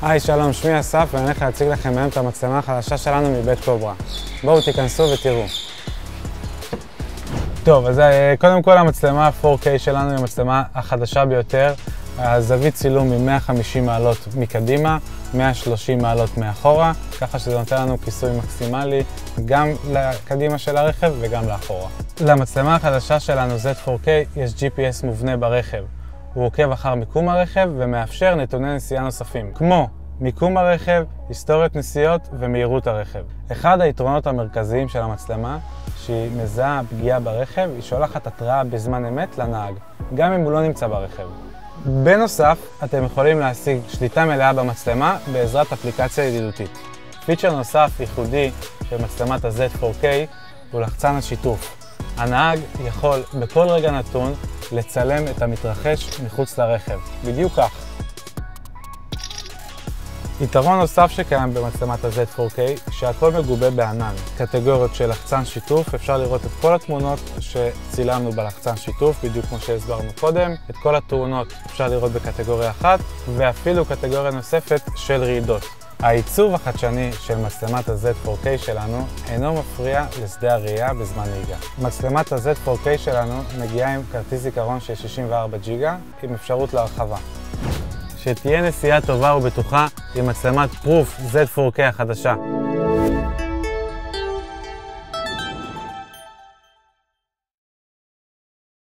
היי שלום, שמי אסף ואני הולך להציג לכם היום את המצלמה החדשה שלנו מבית קוברה. בואו תיכנסו ותראו. טוב, אז קודם כל המצלמה 4K שלנו היא המצלמה החדשה ביותר. הזווית צילום היא 150 מעלות מקדימה, 130 מעלות מאחורה, ככה שזה נותן לנו כיסוי מקסימלי גם לקדימה של הרכב וגם לאחורה. למצלמה החדשה שלנו Z4K יש GPS מובנה ברכב. הוא עוקב אחר מיקום הרכב ומאפשר נתוני נסיעה נוספים, כמו מיקום הרכב, היסטוריות נסיעות ומהירות הרכב. אחד היתרונות המרכזיים של המצלמה, שהיא מזהה פגיעה ברכב, היא שולחת התראה בזמן אמת לנהג, גם אם הוא לא נמצא ברכב. בנוסף, אתם יכולים להשיג שליטה מלאה במצלמה בעזרת אפליקציה ידידותית. פיצ'ר נוסף ייחודי של מצלמת ה-Z4K הוא לחצן השיתוף. הנהג יכול בכל רגע נתון לצלם את המתרחש מחוץ לרכב, בדיוק כך. יתרון נוסף שקיים במצלמת ה-Z4K שהכל מגובה בענן. קטגוריות של לחצן שיתוף, אפשר לראות את כל התמונות שצילמנו בלחצן שיתוף, בדיוק כמו שהסברנו קודם. את כל התאונות אפשר לראות בקטגוריה אחת, ואפילו קטגוריה נוספת של רעידות. העיצוב החדשני של מצלמת ה-Z4K שלנו אינו מפריע לשדה הראייה בזמן נהיגה. מצלמת ה-Z4K שלנו מגיעה עם כרטיס זיכרון של 64 ג'יגה עם אפשרות להרחבה. שתהיה נסיעה טובה ובטוחה עם מצלמת פרוף Z4K החדשה.